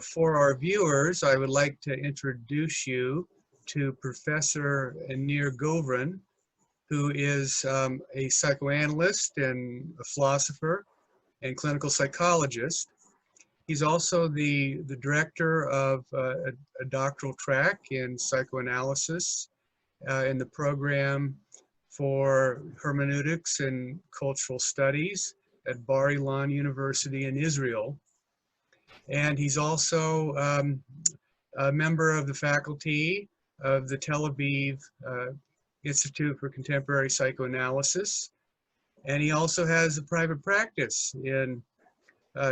For our viewers, I would like to introduce you to Professor Aner Govrin, who is a psychoanalyst and a philosopher and clinical psychologist. He's also the director of a doctoral track in psychoanalysis in the program for hermeneutics and cultural studies at Bar Ilan University in Israel. And he's also a member of the faculty of the Tel Aviv Institute for Contemporary Psychoanalysis. And he also has a private practice in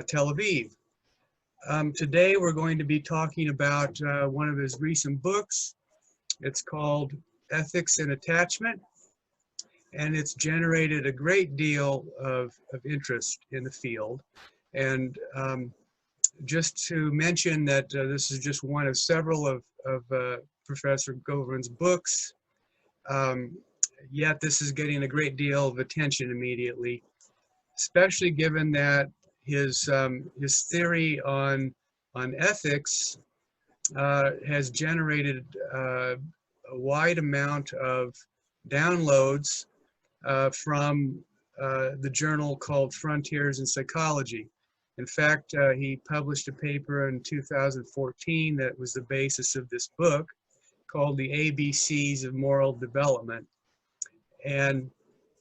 Tel Aviv. Today we're going to be talking about one of his recent books. It's called Ethics and Attachment, and it's generated a great deal of interest in the field. And just to mention that this is just one of several of Professor Govrin's books, yet this is getting a great deal of attention immediately, especially given that his theory on ethics has generated a wide amount of downloads from the journal called Frontiers in Psychology. In fact, he published a paper in 2014 that was the basis of this book called The ABCs of Moral Development. And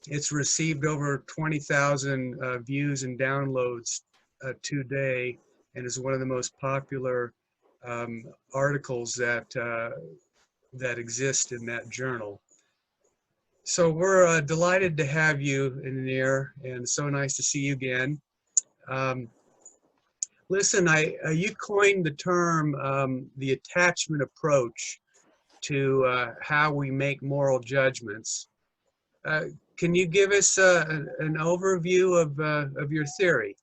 it's received over 20,000 views and downloads today, and is one of the most popular articles that exist in that journal. So we're delighted to have you, Aner, and so nice to see you again. Listen, you coined the term the attachment approach to how we make moral judgments. Can you give us an overview of your theory?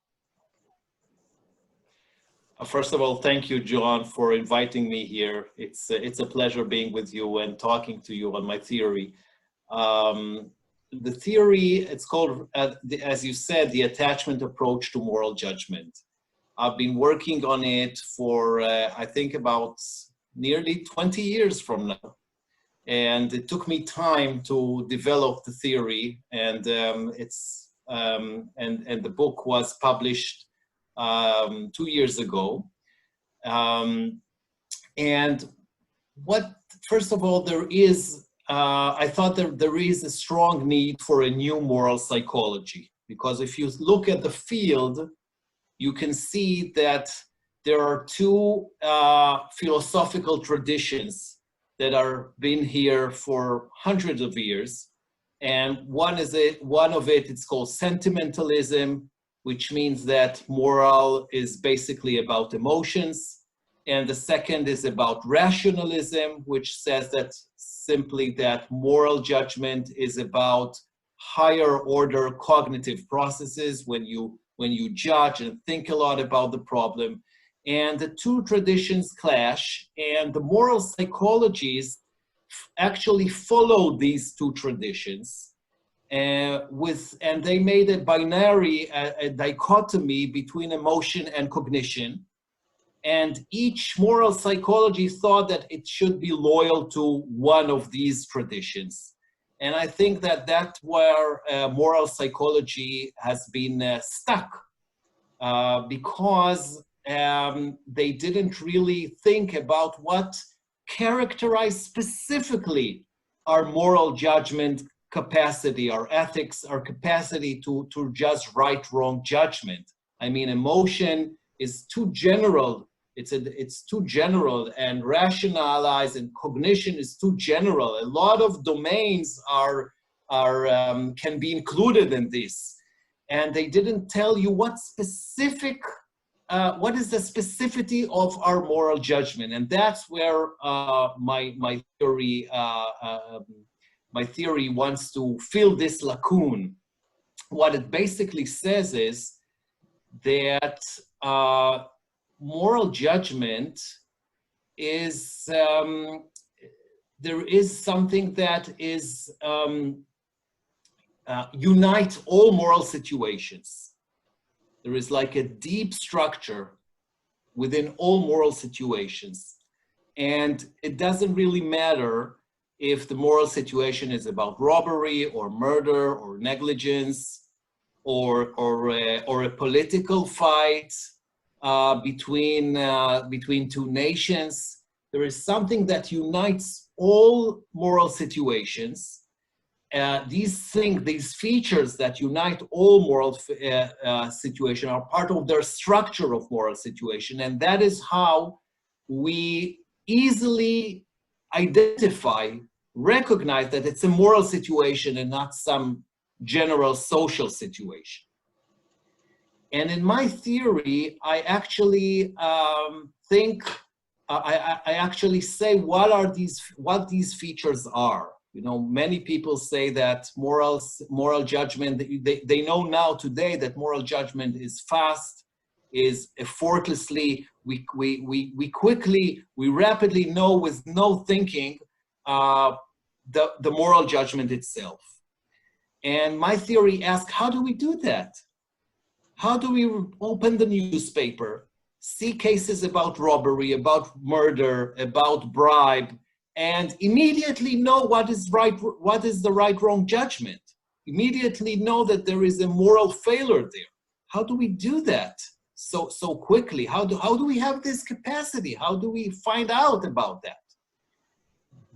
First of all, thank you, John, for inviting me here. It's a pleasure being with you and talking to you on my theory. The theory, it's called, as you said, the attachment approach to moral judgment. I've been working on it for, I think, about nearly 20 years from now. And it took me time to develop the theory, and and the book was published 2 years ago. And first of all, I thought there is a strong need for a new moral psychology, because if you look at the field, you can see that there are two philosophical traditions that are been here for hundreds of years. And one of it, it's called sentimentalism, which means that moral is basically about emotions. And the second is about rationalism, which says that simply that moral judgment is about higher order cognitive processes when you judge and think a lot about the problem. And the two traditions clash, and the moral psychologies actually follow these two traditions, and they made a binary, a dichotomy between emotion and cognition. And each moral psychology thought that it should be loyal to one of these traditions. And I think that that's where moral psychology has been stuck, because they didn't really think about what characterized specifically our moral judgment capacity, our ethics, our capacity to just right-wrong judgment. I mean, emotion is too general. It's too general, and rationalize and cognition is too general. A lot of domains can be included in this, and they didn't tell you what is the specificity of our moral judgment, and that's where my theory wants to fill this lacune. What it basically says is that moral judgment is there is something that is unite all moral situations. There is like a deep structure within all moral situations. And it doesn't really matter if the moral situation is about robbery or murder or negligence or a political fight between two nations. There is something that unites all moral situations. These features that unite all moral situation are part of their structure of moral situation, and that is how we easily identify, recognize that it's a moral situation and not some general social situation. And in my theory, I actually I actually say what these features are. You know, many people say that moral judgment, they know now today that moral judgment is fast, is effortlessly, we rapidly know with no thinking the moral judgment itself. And my theory asks, how do we do that? How do we open the newspaper, see cases about robbery, about murder, about bribe, and immediately know what is the right-wrong judgment? Immediately know that there is a moral failure there. How do we do that so quickly? How do we have this capacity? How do we find out about that?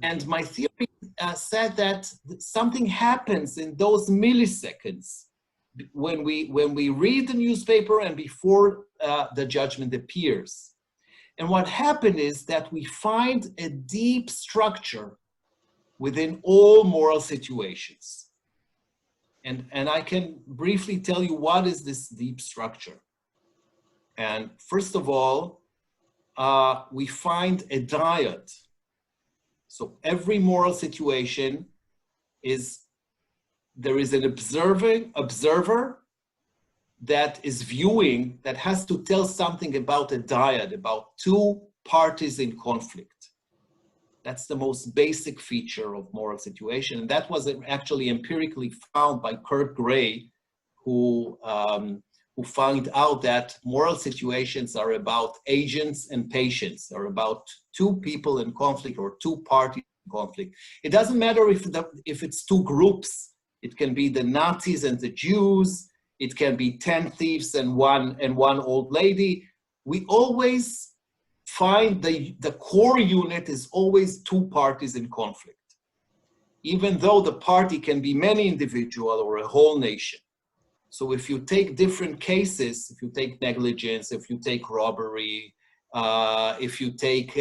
And my theory said that something happens in those milliseconds when we read the newspaper and before the judgment appears. And what happened is that we find a deep structure within all moral situations. And I can briefly tell you what is this deep structure. And first of all, we find a dyad. So every moral situation there is an observer that is viewing, that has to tell something about a dyad, about two parties in conflict. That's the most basic feature of moral situation. And that was actually empirically found by Kurt Gray, who found out that moral situations are about agents and patients, are about two people in conflict or two parties in conflict. It doesn't matter if it's two groups. It can be the Nazis and the Jews. It can be 10 thieves and one old lady. We always find the core unit is always two parties in conflict, even though the party can be many individuals or a whole nation. So if you take different cases, if you take negligence, if you take robbery, if you take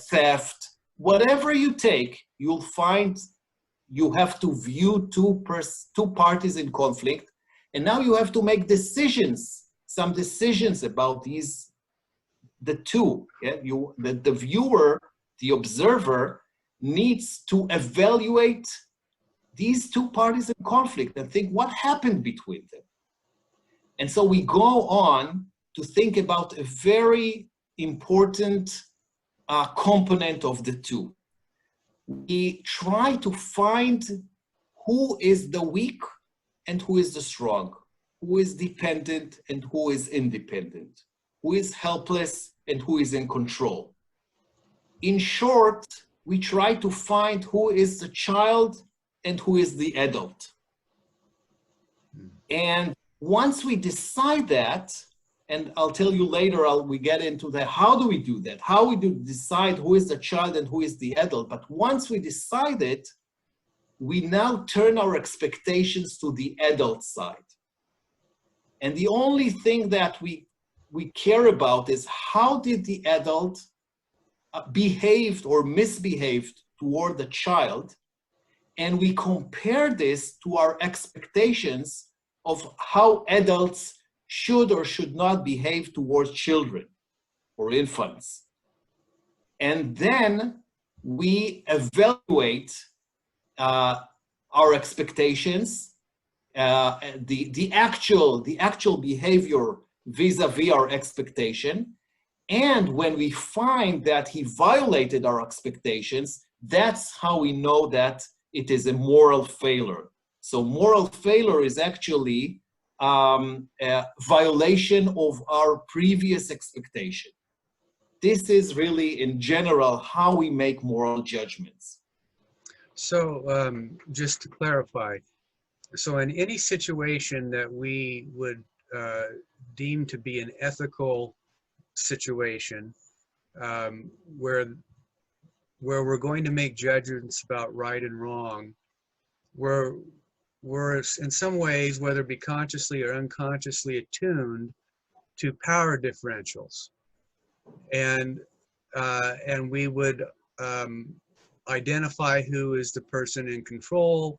theft, whatever you take, you'll find you have to view two parties in conflict. And now you have to make some decisions about the two. Yeah? The viewer, the observer, needs to evaluate these two parties in conflict and think what happened between them. And so we go on to think about a very important component of the two. We try to find who is the weak and who is the strong, who is dependent and who is independent, who is helpless and who is in control. In short, we try to find who is the child and who is the adult. And once we decide that, and I'll tell you later, we get into how do we do that? How we do decide who is the child and who is the adult? But once we decide it, we now turn our expectations to the adult side. And the only thing that we care about is how did the adult behaved or misbehaved toward the child, and we compare this to our expectations of how adults should or should not behave towards children or infants. And then we evaluate our expectations, the actual behavior vis-a-vis our expectation. And when we find that he violated our expectations, that's how we know that it is a moral failure. So moral failure is actually a violation of our previous expectation. this is really, in general, how we make moral judgments. So just to clarify, so in any situation that we would deem to be an ethical situation, where we're going to make judgments about right and wrong, we're in some ways, whether it be consciously or unconsciously, attuned to power differentials, and we would identify who is the person in control,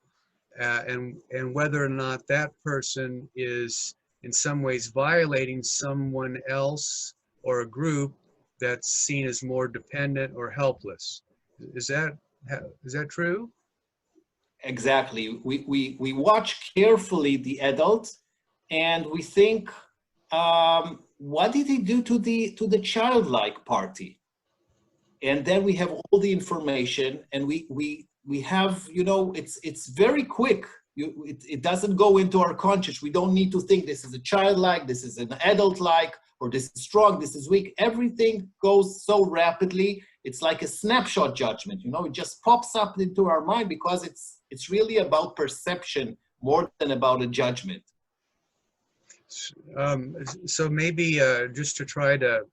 and whether or not that person is in some ways violating someone else or a group that's seen as more dependent or helpless. Is that true? Exactly. We watch carefully the adult, and we think, what did he do to the childlike party? And then we have all the information, and we have, you know, it's very quick. It doesn't go into our conscious. We don't need to think this is a childlike, this is an adult-like, or this is strong, this is weak. Everything goes so rapidly. It's like a snapshot judgment, you know, it just pops up into our mind because it's really about perception more than about a judgment. So maybe just to try to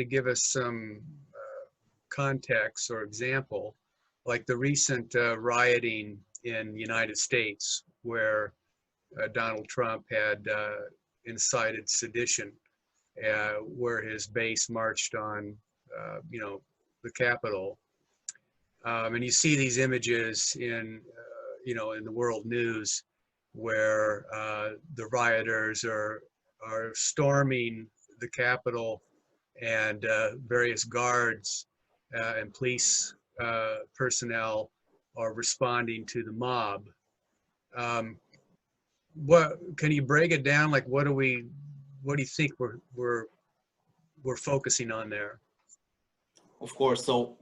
give us some context or example, like the recent rioting in the United States, where Donald Trump had incited sedition, where his base marched on, you know, the Capitol. And you see these images in, you know, in the world news, where the rioters are storming the Capitol, and various guards and police personnel are responding to the mob. What can you break it down? Like, what do you think we're focusing on there? Of course. So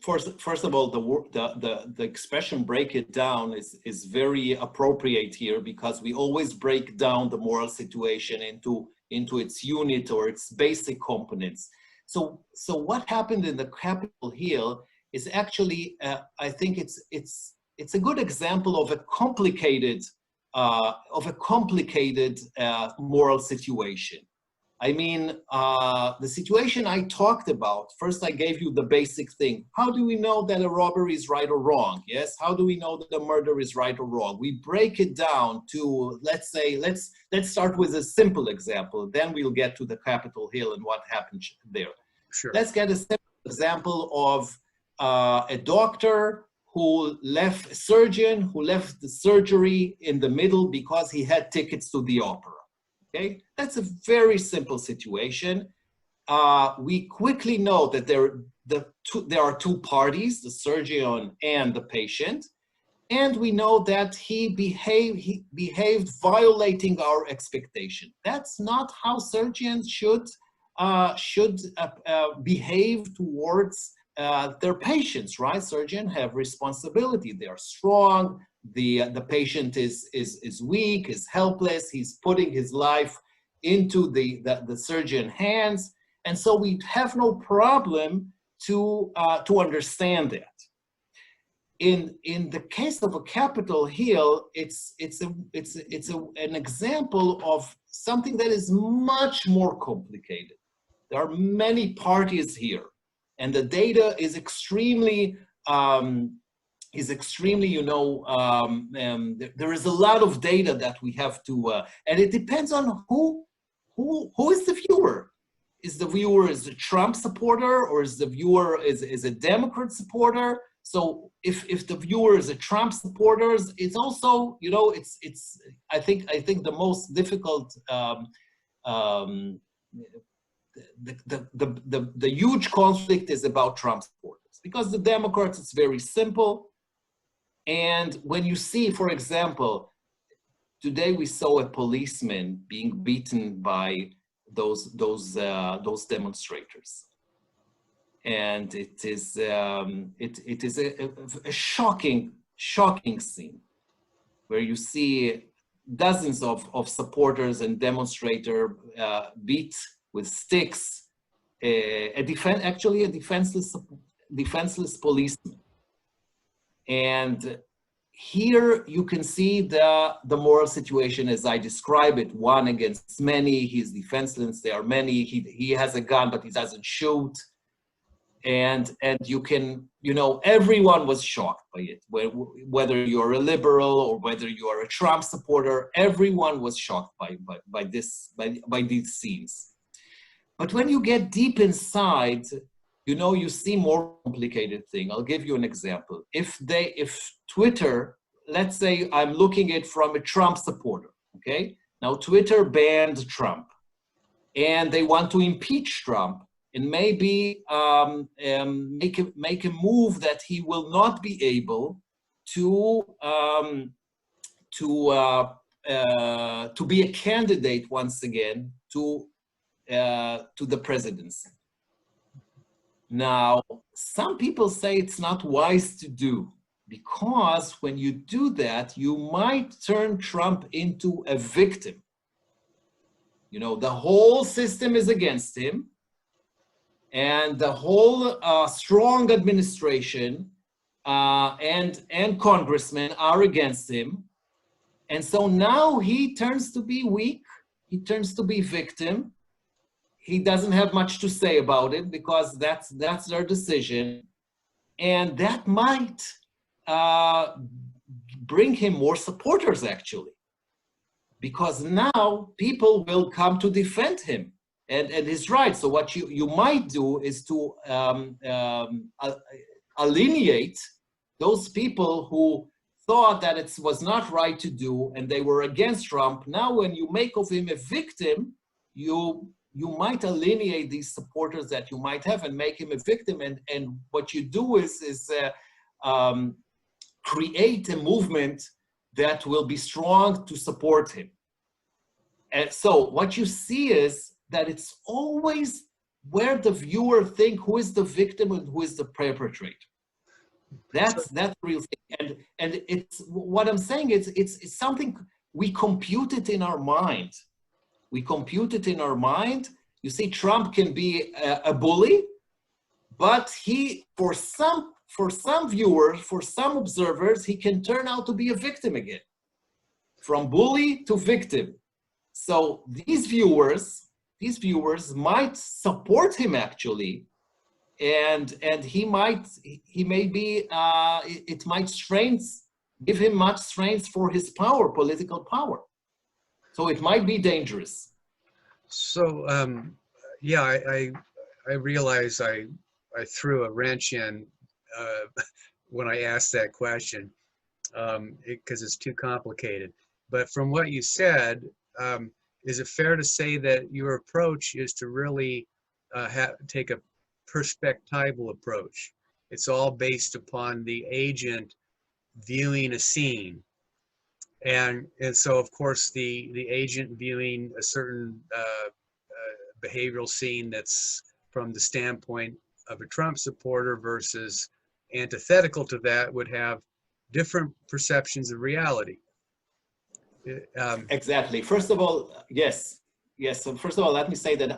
first of all, the expression "break it down" is very appropriate here, because we always break down the moral situation into its unit or its basic components. So what happened in the Capitol Hill is actually, I think it's a good example of a complicated moral situation. I mean, the situation I talked about, first I gave you the basic thing. How do we know that a robbery is right or wrong? Yes, how do we know that a murder is right or wrong? We break it down to, let's say, let's start with a simple example, then we'll get to the Capitol Hill and what happened there. Sure. Let's get a simple example of a doctor a surgeon who left the surgery in the middle because he had tickets to the opera. Okay, that's a very simple situation. We quickly know that there are two parties, the surgeon and the patient, and we know that he behaved violating our expectation. That's not how surgeons should behave towards their patients, right? Surgeons have responsibility. They are strong. The patient is weak, is helpless. He's putting his life into the surgeon's hands, and so we have no problem to understand that. In the case of a Capitol Hill, it's an example of something that is much more complicated. There are many parties here, and the data is extremely, you know, there is a lot of data that we have to, and it depends on who is the viewer. Is the viewer a Trump supporter, or is the viewer is a Democrat supporter? So if the viewer is a Trump supporter, it's also, you know, it's I think the most difficult, the huge conflict is about Trump supporters, because the Democrats, it's very simple. And when you see, for example, today we saw a policeman being beaten by those demonstrators, and it is a shocking scene where you see dozens of supporters and demonstrators beat with sticks, actually a defenseless policeman. And here you can see the moral situation as I describe it, one against many. He's defenseless, there are many. He has a gun, but he doesn't shoot. And you can, everyone was shocked by it, whether you're a liberal or whether you are a Trump supporter, everyone was shocked by these scenes. But when you get deep inside, you see more complicated thing. I'll give you an example. If Twitter, let's say I'm looking at it from a Trump supporter, okay? Now Twitter banned Trump and they want to impeach Trump and maybe make a move that he will not be able to be a candidate once again to the presidency. Now, some people say it's not wise to do because when you do that, you might turn Trump into a victim. The whole system is against him and the whole strong administration and congressmen are against him. And so now he turns to be weak, he turns to be victim. He doesn't have much to say about it because that's their decision. And that might bring him more supporters actually, because now people will come to defend him and his rights. So what you might do is to alienate those people who thought that it was not right to do and they were against Trump. Now when you make of him a victim, you might alienate these supporters that you might have and make him a victim. And what you do is create a movement that will be strong to support him. And so what you see is that it's always where the viewer think who is the victim and who is the perpetrator. That's the real thing. And it's what I'm saying is it's something we compute it in our mind. We compute it in our mind. You see, Trump can be a bully, but for some viewers, for some observers, he can turn out to be a victim again, from bully to victim. So these viewers might support him actually, and it might give him much strength for his power, political power. So it might be dangerous. So, yeah, I realize I threw a wrench in when I asked that question because it's too complicated. But from what you said, is it fair to say that your approach is to really take a perspectival approach? It's all based upon the agent viewing a scene. And so, of course, the agent viewing a certain behavioral scene that's from the standpoint of a Trump supporter versus antithetical to that would have different perceptions of reality. Exactly. First of all, yes. So first of all, let me say that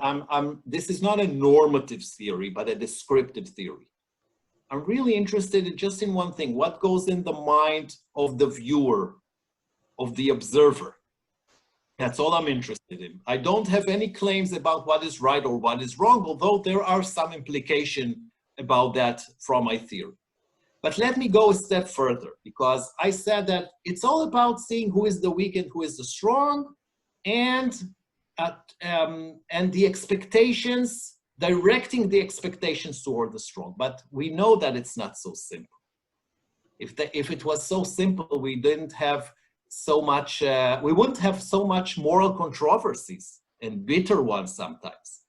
this is not a normative theory, but a descriptive theory. I'm really interested just in one thing: what goes in the mind of the viewer, of the observer. That's all I'm interested in. I don't have any claims about what is right or what is wrong, although there are some implication about that from my theory. But let me go a step further, because I said that it's all about seeing who is the weak and who is the strong, and the expectations, directing the expectations toward the strong. But we know that it's not so simple. If it was so simple, we didn't have so much, we wouldn't have so much moral controversies and bitter ones sometimes.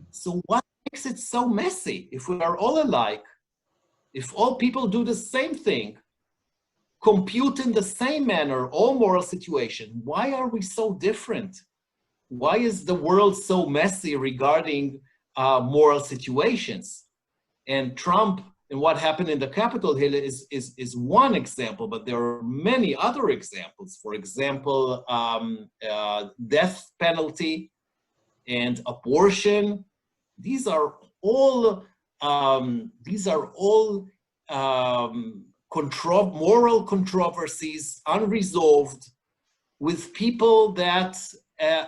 So what makes it so messy? If we are all alike, if all people do the same thing, compute in the same manner all moral situations, why are we so different? Why is the world so messy regarding moral situations? And Trump and what happened in the Capitol Hill is one example, but there are many other examples. For example, death penalty and abortion. These are all moral controversies, unresolved, with people that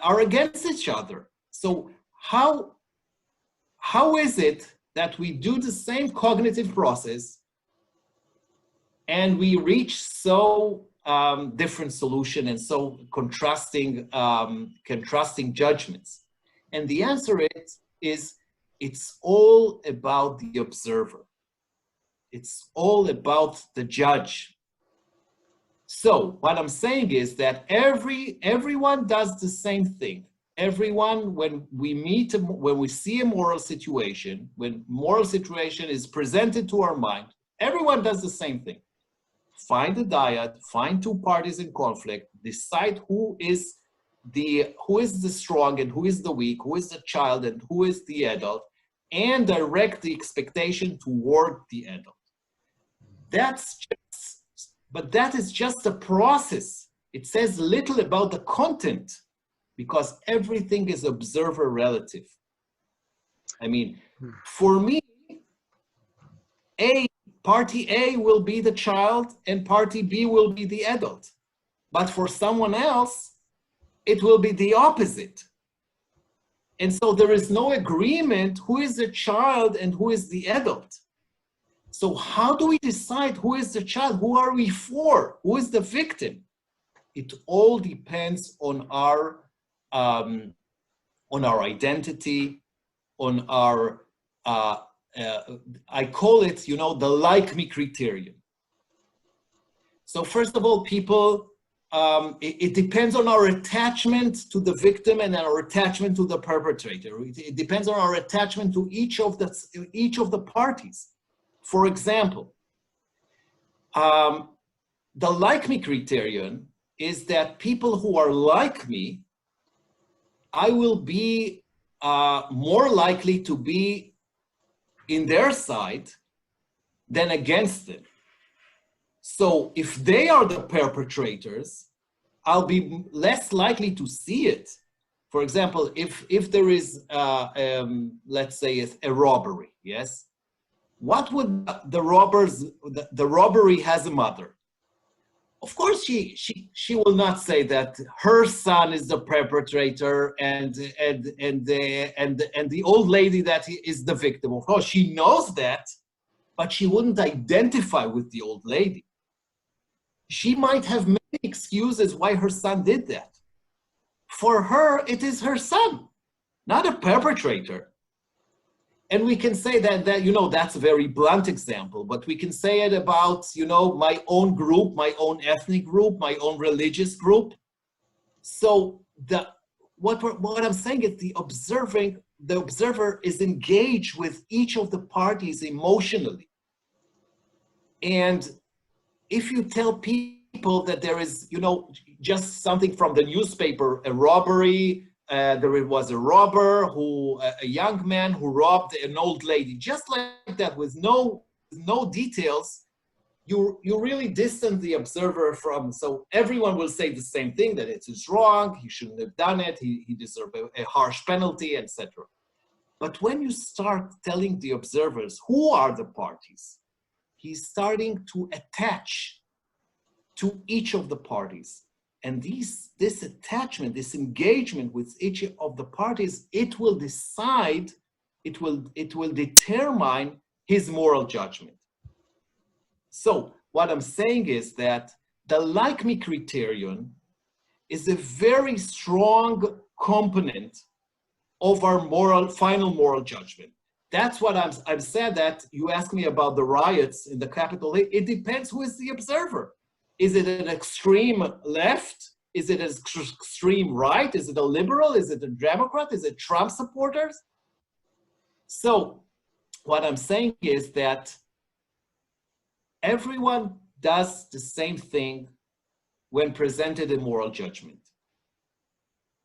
are against each other. So how is it that we do the same cognitive process and we reach so different solution and so contrasting judgments? And the answer is it's all about the observer. It's all about the judge. So what I'm saying is that everyone does the same thing. Everyone, when we see a moral situation, when moral situation is presented to our mind, everyone does the same thing. Find a dyad, find two parties in conflict, decide who is the strong and who is the weak, who is the child and who is the adult, and direct the expectation toward the adult. But that is just a process. It says little about the content because everything is observer relative. I mean, for me, party A will be the child and party B will be the adult. But for someone else, it will be the opposite. And so there is no agreement who is the child and who is the adult. So how do we decide who is the child? Who are we for? Who is the victim? It all depends on our identity, on our, I call it, the like me criterion. So first of all, people, it depends on our attachment to the victim and our attachment to the perpetrator. It depends on our attachment to each of the parties. For example, the like me criterion is that people who are like me, I will be more likely to be in their side than against them. So if they are the perpetrators, I'll be less likely to see it. For example, if there is, let's say, a robbery, yes? What would the robbery has a mother? Of course, she will not say that her son is the perpetrator and the old lady that is the victim. Of course, she knows that, but she wouldn't identify with the old lady. She might have many excuses why her son did that. For her, it is her son, not a perpetrator. And we can say that that's a very blunt example, but we can say it about, my own group, my own ethnic group, my own religious group. So what I'm saying is the observer is engaged with each of the parties emotionally. And if you tell people that there is, just something from the newspaper, a robbery, there was a robber a young man who robbed an old lady, just like that, with no details, you really distance the observer from, so everyone will say the same thing, that it is wrong, he shouldn't have done it, he deserved a harsh penalty, etc. But when you start telling the observers who are the parties, he's starting to attach to each of the parties. And this attachment, this engagement with each of the parties, it will decide, it will determine his moral judgment. So what I'm saying is that the like me criterion is a very strong component of our final moral judgment. That's what I've said. That you asked me about the riots in the Capitol. It depends who is the observer. Is it an extreme left? Is it an extreme right? Is it a liberal? Is it a Democrat? Is it Trump supporters? So what I'm saying is that everyone does the same thing when presented a moral judgment.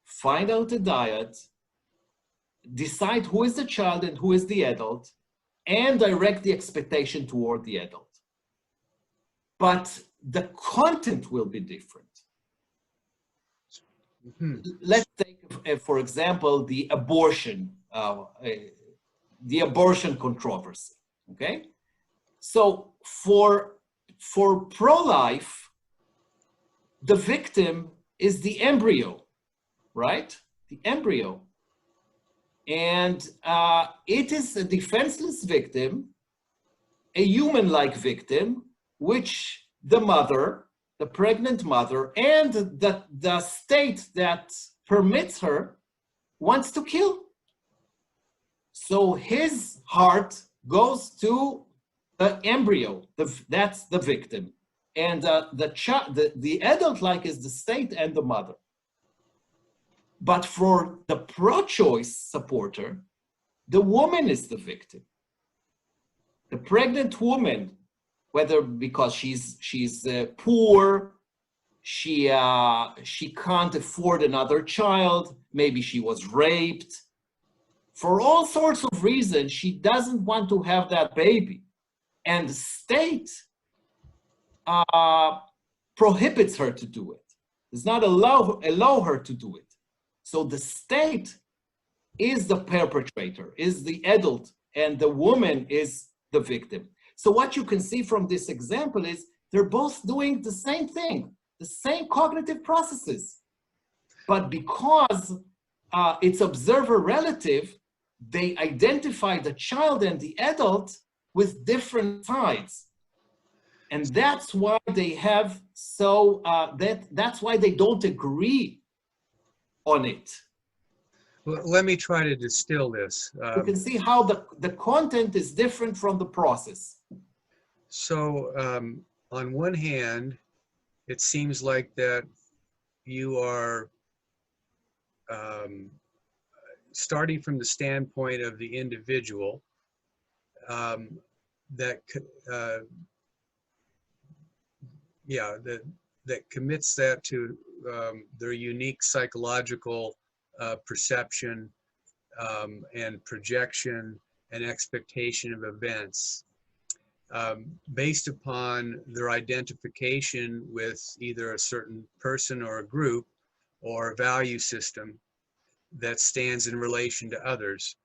Find out the dyad, decide who is the child and who is the adult, and direct the expectation toward the adult. But the content will be different. Mm-hmm. Let's take a for example, the abortion controversy, okay? So for pro-life, the victim is the embryo, right? The embryo. And it is a defenseless victim, a human-like victim, which the mother, the pregnant mother, and the state that permits her wants to kill. So his heart goes to the embryo, that's the victim. And the adult-like is the state and the mother. But for the pro-choice supporter, the woman is the victim. The pregnant woman, whether because she's poor, she can't afford another child, maybe she was raped, for all sorts of reasons, she doesn't want to have that baby. And the state prohibits her to do it, does not allow her to do it. So the state is the perpetrator, is the adult, and the woman is the victim. So what you can see from this example is they're both doing the same thing, the same cognitive processes. But because it's observer relative, they identify the child and the adult with different sides. And that's why they have that's why they don't agree on it. Well, let me try to distill this. You can see how the content is different from the process. So on one hand, it seems like that you are starting from the standpoint of the individual that commits that to their unique psychological perception and projection and expectation of events based upon their identification with either a certain person or a group or a value system that stands in relation to others.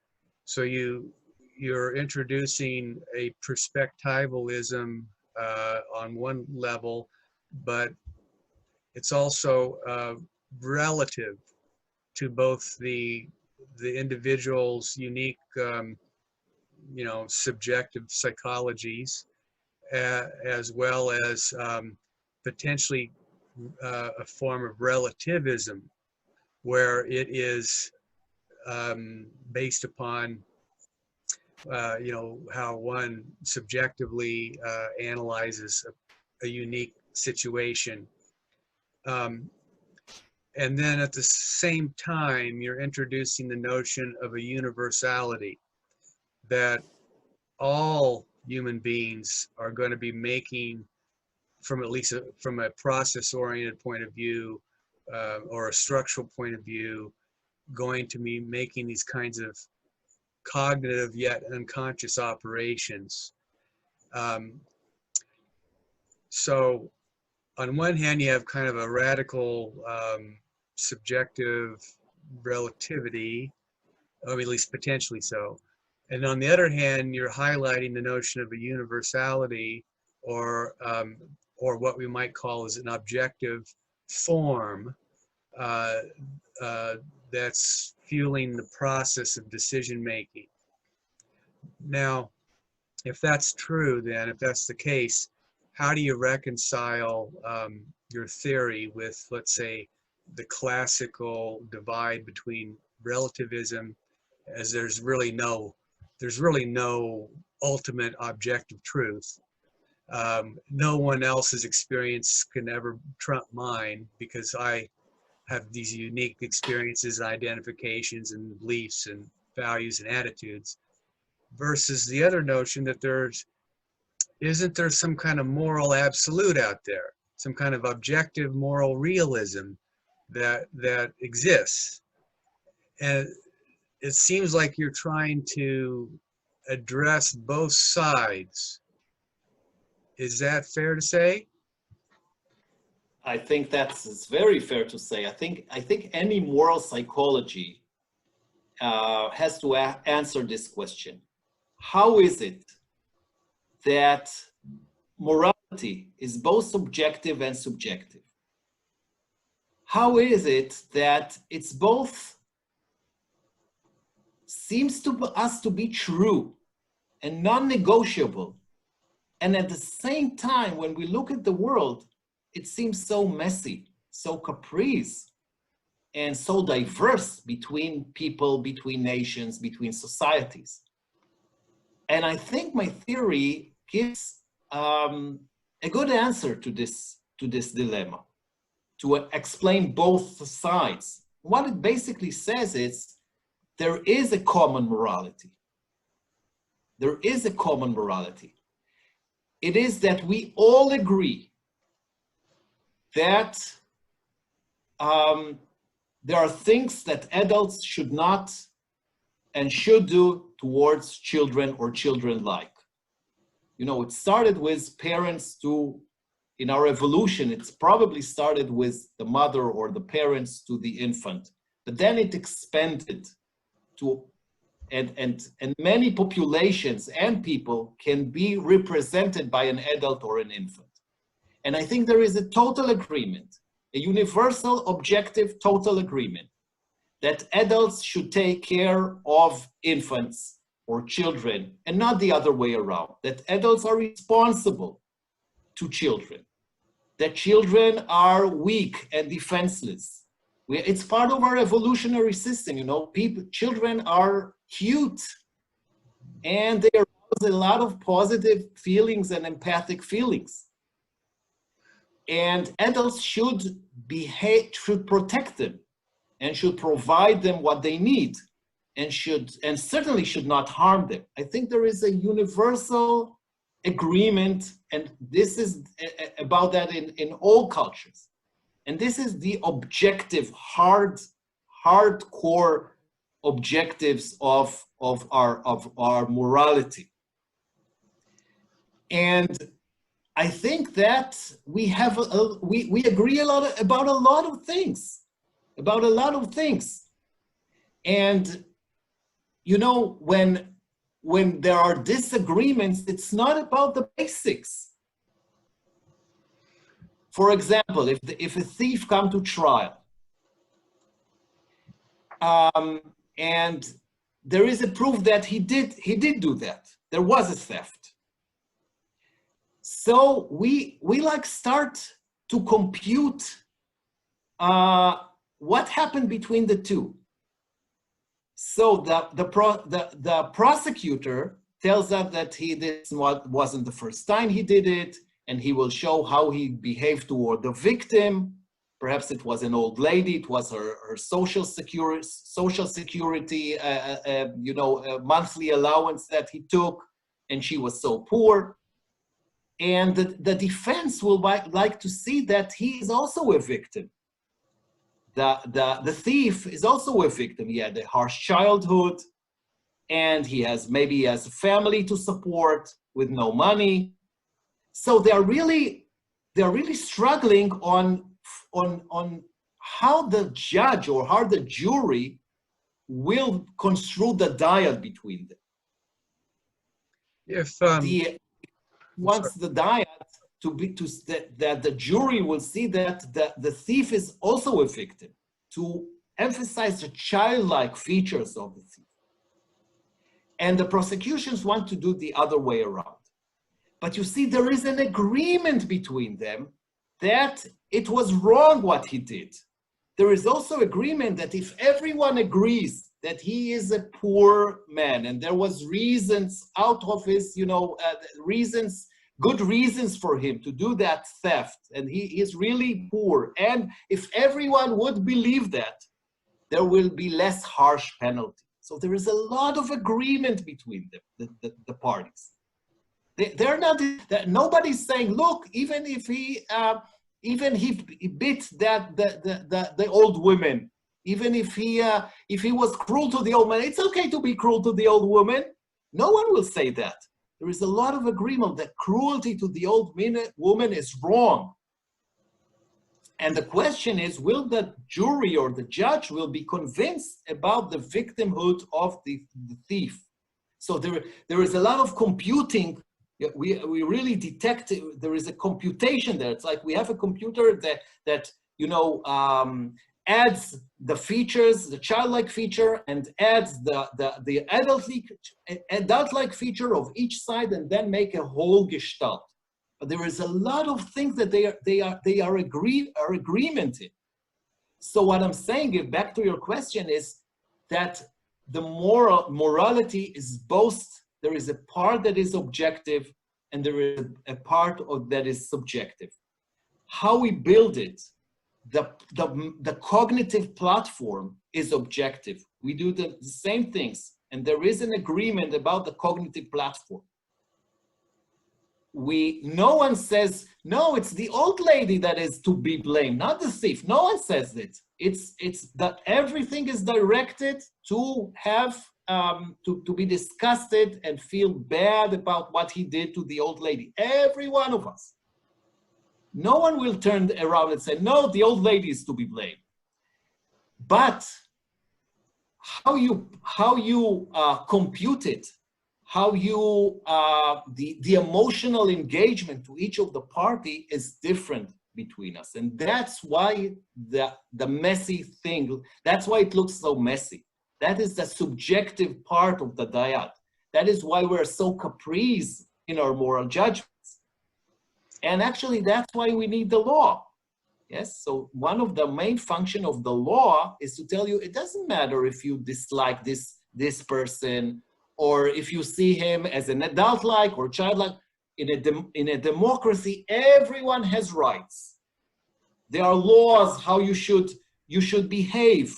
So you're introducing a perspectivalism on one level, but it's also relative to both the individual's unique, subjective psychologies, as well as potentially a form of relativism, where it is based upon how one subjectively analyzes a unique situation. And then at the same time, you're introducing the notion of a universality, that all human beings are going to be making, from at least from a process-oriented point of view or a structural point of view, going to be making these kinds of cognitive yet unconscious operations. So on one hand, you have kind of a radical subjective relativity, or at least potentially so. And on the other hand, you're highlighting the notion of a universality, or what we might call as an objective form that's fueling the process of decision making. Now, if that's true, then if that's the case, how do you reconcile your theory with, let's say, the classical divide between relativism, as there's really no ultimate objective truth. No one else's experience can ever trump mine, because I have these unique experiences and identifications and beliefs and values and attitudes, versus the other notion that isn't there some kind of moral absolute out there, some kind of objective moral realism that exists. And it seems like you're trying to address both sides. Is that fair to say? I think that's very fair to say. I think any moral psychology has to answer this question. How is it that morality is both subjective and subjective? How is it that it's both seems to us to be true and non-negotiable, and at the same time, when we look at the world, it seems so messy, so capricious, and so diverse between people, between nations, between societies? And I think my theory gives a good answer to this dilemma, to explain both sides. What it basically says is there is a common morality. There is a common morality. It is that we all agree that there are things that adults should not and should do towards children or children-like. You know, it started with parents in our evolution, it's probably started with the mother or the parents to the infant, but then it expanded to, and many populations and people can be represented by an adult or an infant. And I think there is a total agreement, a universal, objective, total agreement that adults should take care of infants or children and not the other way around, that adults are responsible to children, that children are weak and defenseless. It's part of our evolutionary system, you know, children are cute and they arouse a lot of positive feelings and empathic feelings. And adults should protect them and should provide them what they need and certainly should not harm them. I think there is a universal agreement, and this is about that in all cultures. And this is the objective, hardcore objectives of our morality. And I think that we agree about a lot of things. And you know, when there are disagreements, it's not about the basics. For example, if a thief comes to trial, and there is a proof that he did do that, there was a theft. So we like start to compute what happened between the two. So the prosecutor tells us that this wasn't the first time he did it, and he will show how he behaved toward the victim. Perhaps it was an old lady, it was her social security, monthly allowance that he took, and she was so poor. And the defense will like to see that he is also a victim. The thief is also a victim. He had a harsh childhood, and maybe he has a family to support with no money. So they're really struggling on how the judge or how the jury will construe the dyad between them. Once the dyad that the jury will see that the thief is also a victim, to emphasize the childlike features of the thief. And the prosecutions want to do the other way around. But you see, there is an agreement between them that it was wrong what he did. There is also agreement that if everyone agrees that he is a poor man, and there was reasons out of his, good reasons for him to do that theft, and he is really poor, and if everyone would believe that, there will be less harsh penalty. So there is a lot of agreement between them, the parties. They're not, nobody's saying, look, even if he beat the old women, even if he was cruel to the old man, it's okay to be cruel to the old woman. No one will say that. There is a lot of agreement that cruelty to the old woman is wrong. And the question is, will the jury or the judge will be convinced about the victimhood of the thief? So there is a lot of computing. We really detect, there is a computation there. It's like we have a computer that adds the features, the childlike feature, and adds the adult-like feature of each side, and then make a whole gestalt. But there is a lot of things that they are agreement in. So what I'm saying, back to your question, is that the morality is both. There is a part that is objective, and there is a part that is subjective. How we build it, the cognitive platform is objective. We do the same things, and there is an agreement about the cognitive platform. No one says, no, it's the old lady that is to be blamed, not the thief. No one says it. It's that everything is directed to have, to be disgusted and feel bad about what he did to the old lady. Every one of us. No one will turn around and say, no, the old lady is to be blamed. But how you compute it, how you, the emotional engagement to each of the party is different between us. And that's why the messy thing, that's why it looks so messy. That is the subjective part of the dyad. That is why we're so capricious in our moral judgments. And actually, that's why we need the law. Yes, so one of the main function of the law is to tell you, it doesn't matter if you dislike this person, or if you see him as an adult-like or child-like. In a democracy, everyone has rights. There are laws how you should behave.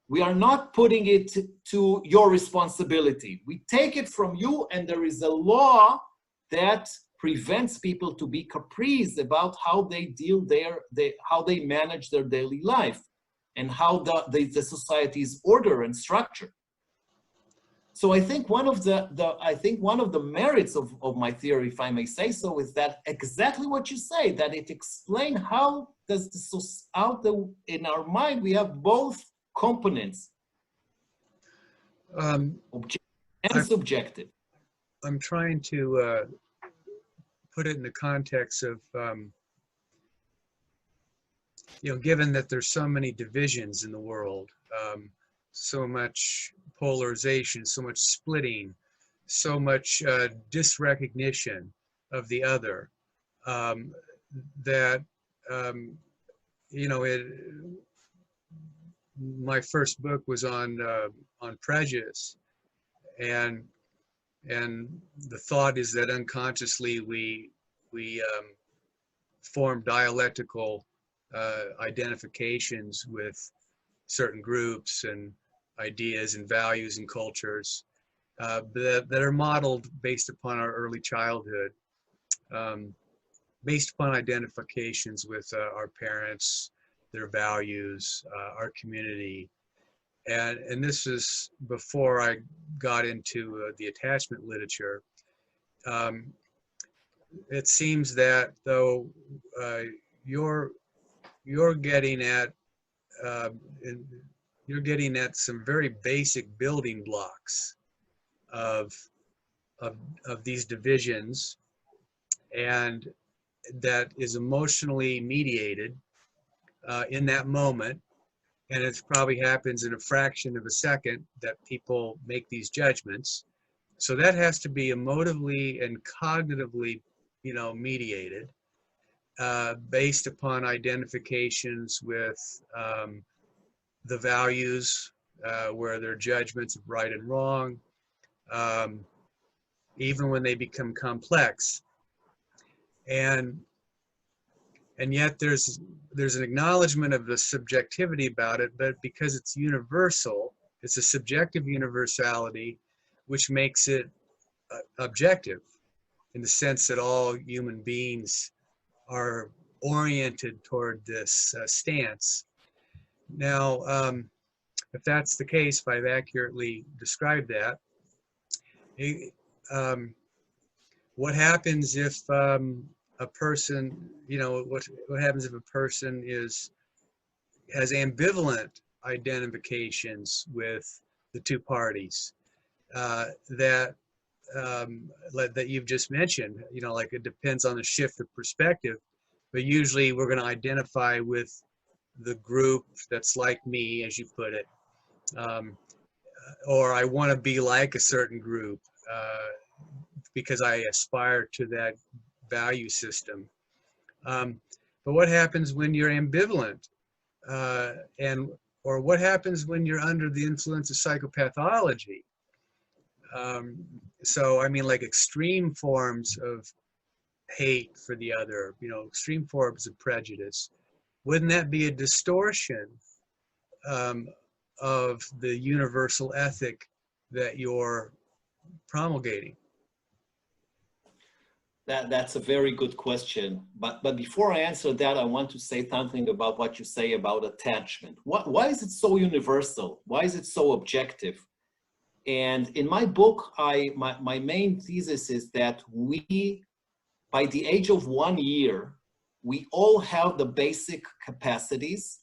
We are not putting it to your responsibility. We take it from you, and there is a law that prevents people to be capricious about how they how they manage their daily life, and how the society's order and structure. So I think one of the merits of my theory, if I may say so, is that exactly what you say, that it explains how in our mind we have both components, objective and subjective. I'm trying to put it in the context of, given that there's so many divisions in the world, so much polarization, so much splitting, so much disrecognition of the other, that, my first book was on prejudice, and the thought is that unconsciously we form dialectical identifications with certain groups and ideas and values and cultures that are modeled based upon our early childhood, based upon identifications with our parents, their values, our community. And this is before I got into the attachment literature. It seems that though you're getting at some very basic building blocks of these divisions, and that is emotionally mediated in that moment. And it probably happens in a fraction of a second that people make these judgments. So that has to be emotively and cognitively, mediated, based upon identifications with the values, where their judgments of right and wrong, even when they become complex. And yet there's an acknowledgement of the subjectivity about it, but because it's universal, it's a subjective universality, which makes it objective in the sense that all human beings are oriented toward this stance. Now, if that's the case, if I've accurately described that, what happens if a person, what happens if a person has ambivalent identifications with the two parties that that you've just mentioned. Like it depends on the shift of perspective, but usually we're going to identify with the group that's like me, as you put it, um, or I want to be like a certain group because I aspire to that value system. Um, but what happens when you're ambivalent? And or what happens when you're under the influence of psychopathology? Um, so I mean, like extreme forms of hate for the other, extreme forms of prejudice. Wouldn't that be a distortion um, of the universal ethic that you're promulgating? That's a very good question. But before I answer that, I want to say something about what you say about attachment. Why is it so universal? Why is it so objective? And in my book, my main thesis is that we, by the age of 1 year, we all have the basic capacities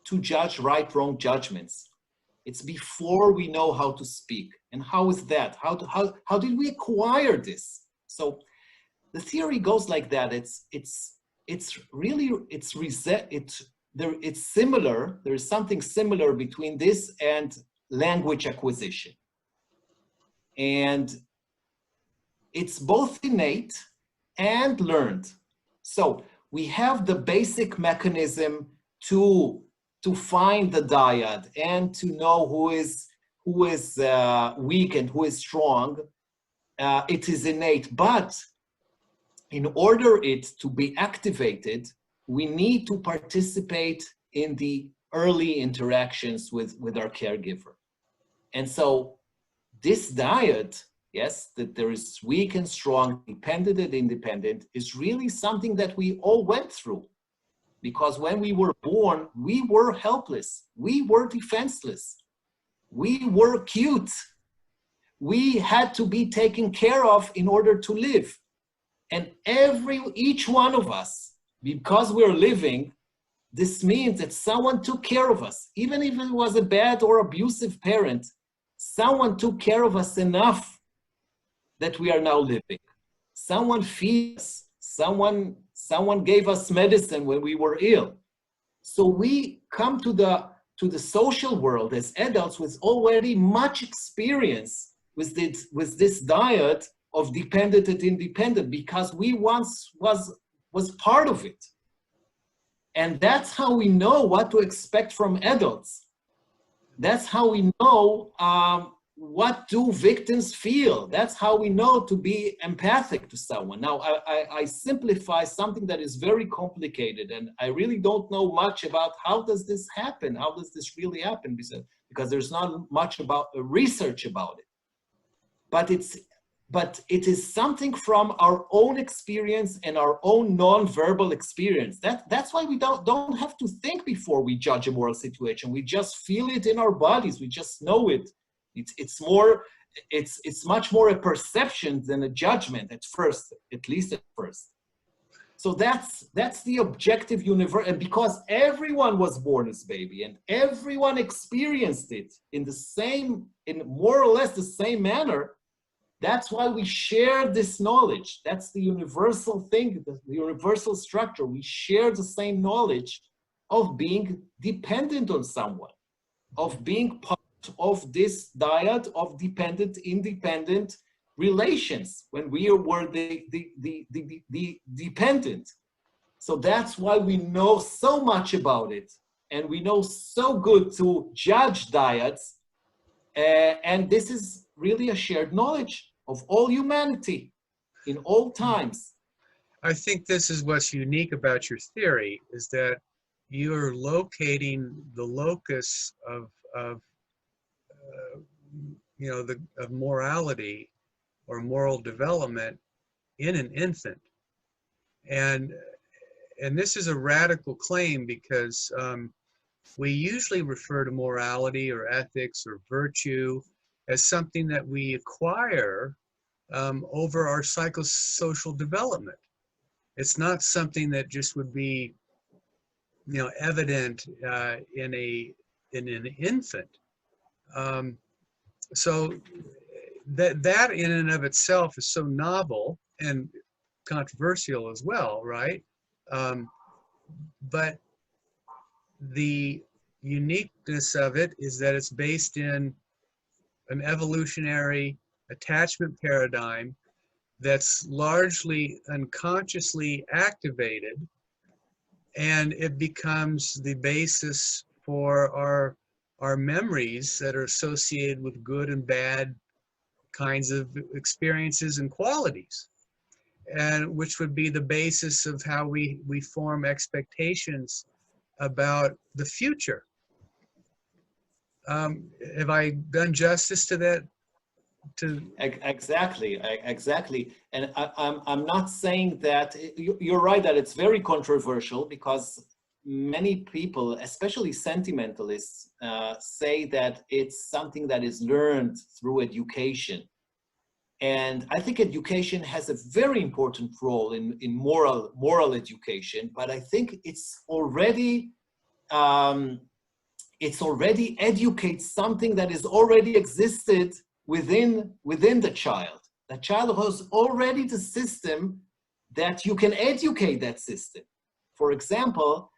to judge right, wrong judgments. It's before we know how to speak. And how is that? How did we acquire this? So the theory goes like that. It's similar. There is something similar between this and language acquisition. And it's both innate and learned. So we have the basic mechanism to find the dyad and to know who is weak and who is strong. It is innate, but in order it to be activated, we need to participate in the early interactions with our caregiver. And so this dyad, yes, that there is weak and strong, dependent and independent, is really something that we all went through. Because when we were born, we were helpless. We were defenseless. We were cute. We had to be taken care of in order to live. And each one of us, because we're living, this means that someone took care of us. Even if it was a bad or abusive parent, someone took care of us enough that we are now living. Someone feeds us. Someone gave us medicine when we were ill. So we come to the social world as adults with already much experience with this dyad of dependent and independent, because we once was part of it. And that's how we know what to expect from adults. That's how we know what do victims feel. That's how we know to be empathic to someone. Now, I simplify something that is very complicated, and I really don't know much about how does this happen? How does this really happen? Because there's not much about research about it. But it is something from our own experience and our own non-verbal experience. That's why we don't have to think before we judge a moral situation. We just feel it in our bodies. We just know it. It's much more a perception than a judgment at first, at least at first. So that's the objective universe. And because everyone was born as baby and everyone experienced it in more or less the same manner, that's why we share this knowledge. That's the universal thing, the universal structure. We share the same knowledge of being dependent on someone, of being part of this dyad of dependent-independent relations when we were the dependent. So that's why we know so much about it. And we know so good to judge dyads. And this is really a shared knowledge of all humanity in all times. I think this is what's unique about your theory, is that you're locating the locus of morality or moral development in an infant. And this is a radical claim because we usually refer to morality or ethics or virtue as something that we acquire over our psychosocial development. It's not something that just would be, evident in an infant. So that in and of itself is so novel and controversial as well, right? But the uniqueness of it is that it's based in an evolutionary attachment paradigm that's largely unconsciously activated, and it becomes the basis for our memories that are associated with good and bad kinds of experiences and qualities, and which would be the basis of how we form expectations about the future. Have I done justice to that? Exactly, exactly. And I'm not saying that, you're right that it's very controversial, because many people, especially sentimentalists, say that it's something that is learned through education. And I think education has a very important role in moral education, but I think it's already educates something that is already existed within the child. The child has already the system that you can educate that system. For example,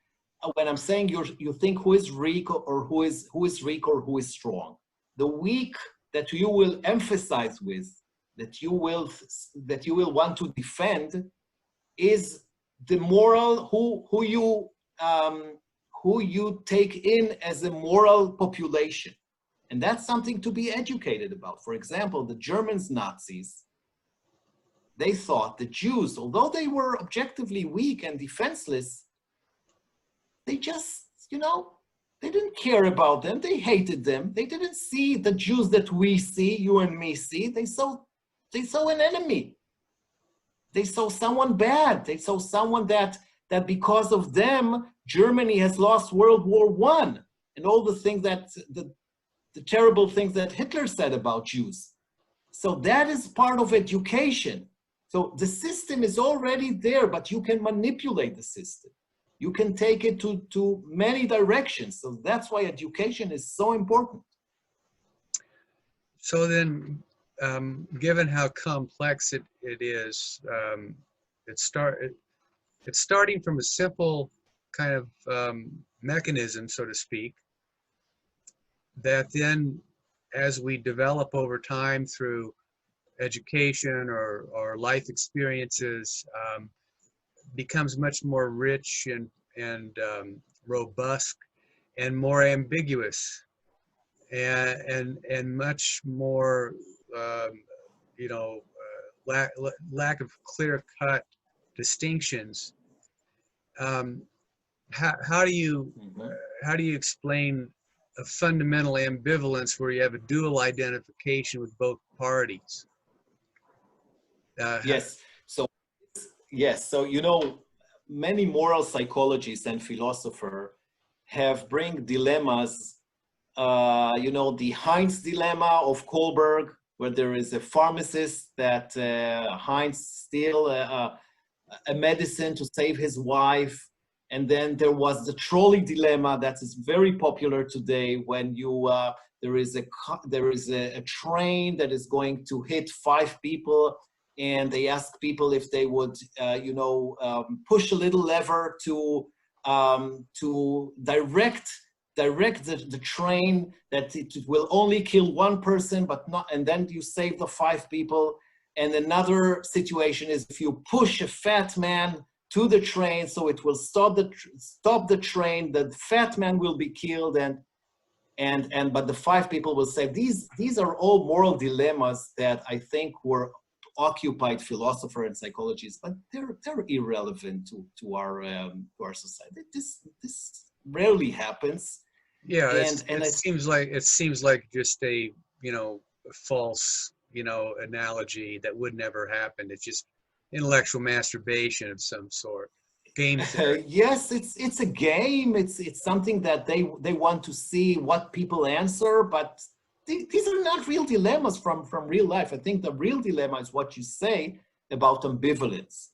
when I'm saying you think who is weak or who is weak or who is strong, the weak that you will emphasize with, that you will want to defend, is the moral who you take in as a moral population. And that's something to be educated about. For example, the Germans, Nazis, they thought the Jews, although they were objectively weak and defenseless, they just, they didn't care about them. They hated them. They didn't see the Jews that we see, you and me see. They saw an enemy. They saw someone bad. They saw someone that because of them, Germany has lost World War I, and all the things that the terrible things that Hitler said about Jews. So that is part of education. So the system is already there, but you can manipulate the system. You can take it to many directions. So that's why education is so important. So then, given how complex it is, it's starting from a simple kind of mechanism, so to speak, that then, as we develop over time through education or life experiences, becomes much more rich and robust and more ambiguous and much more lack of clear-cut distinctions. How do you explain a fundamental ambivalence where you have a dual identification with both parties? Yes. So many moral psychologists and philosophers have bring dilemmas. The Heinz dilemma of Kohlberg, where there is a pharmacist that Heinz steal a medicine to save his wife. And then there was the trolley dilemma that is very popular today, when there is a train that is going to hit 5 people, and they ask people if they would push a little lever to direct the train, that it will only kill 1 person, and then you save the 5 people. And another situation is if you push a fat man to the train, so it will stop the train, the fat man will be killed, but the 5 people will save. These are all moral dilemmas that I think were occupied philosophers and psychologists, but they're irrelevant to our society. This rarely happens. Yeah, it seems like just a false analogy that would never happen. It's just intellectual masturbation of some sort. Game theory. Yes, it's a game. It's something that they want to see what people answer, but these are not real dilemmas from real life. I think the real dilemma is what you say about ambivalence.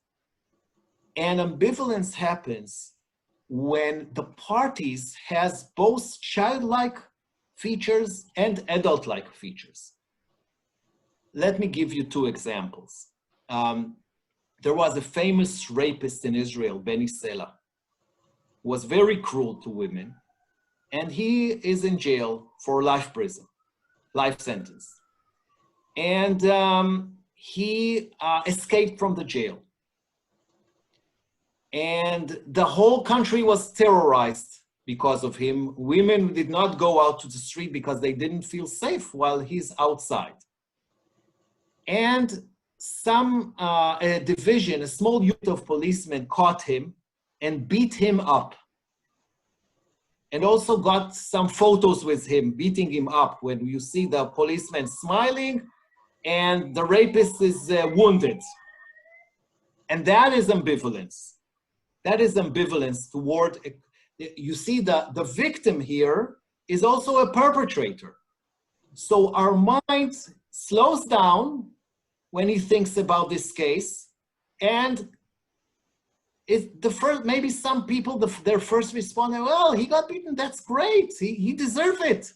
And ambivalence happens when the parties has both childlike features and adult-like features. Let me give you two examples. There was a famous rapist in Israel, Beni Sela, who was very cruel to women, and he is in jail for life prison, life sentence. And he escaped from the jail. And the whole country was terrorized because of him. Women did not go out to the street because they didn't feel safe while he's outside. And a division, a small unit of policemen caught him and beat him up. And also got some photos with him, beating him up, when you see the policeman smiling and the rapist is wounded. And that is ambivalence. That is ambivalence toward, you see the victim here is also a perpetrator. So our mind slows down when he thinks about this case, and maybe some people, their first response, well, he got beaten, that's great, he deserved it.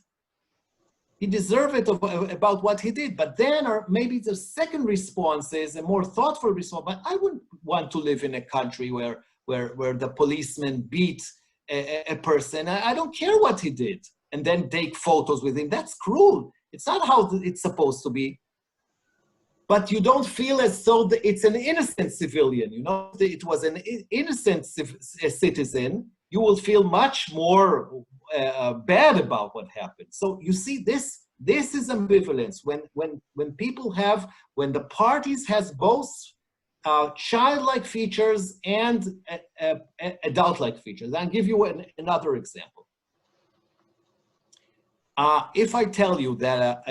He deserved it about what he did. But then, or maybe the second response is a more thoughtful response, but I wouldn't want to live in a country where the policeman beat a person. I don't care what he did. And then take photos with him. That's cruel. It's not how it's supposed to be. But you don't feel as though it's an innocent civilian. You know, if it was an innocent citizen, you will feel much more bad about what happened. So you see, this is ambivalence. When the parties has both childlike features and adult-like features. I'll give you another example. If I tell you that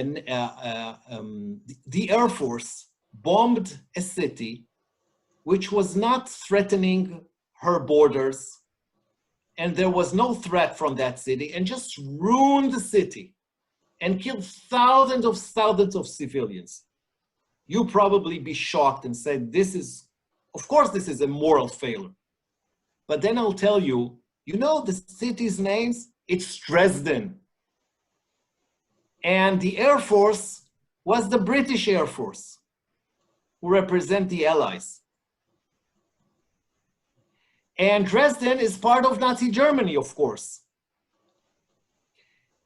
the Air Force bombed a city which was not threatening her borders, and there was no threat from that city, and just ruined the city and killed thousands of civilians, you probably be shocked and say, of course this is a moral failure. But then I'll tell you, you know the city's names? It's Dresden. And the Air Force was the British Air Force, who represent the Allies. And Dresden is part of Nazi Germany, of course.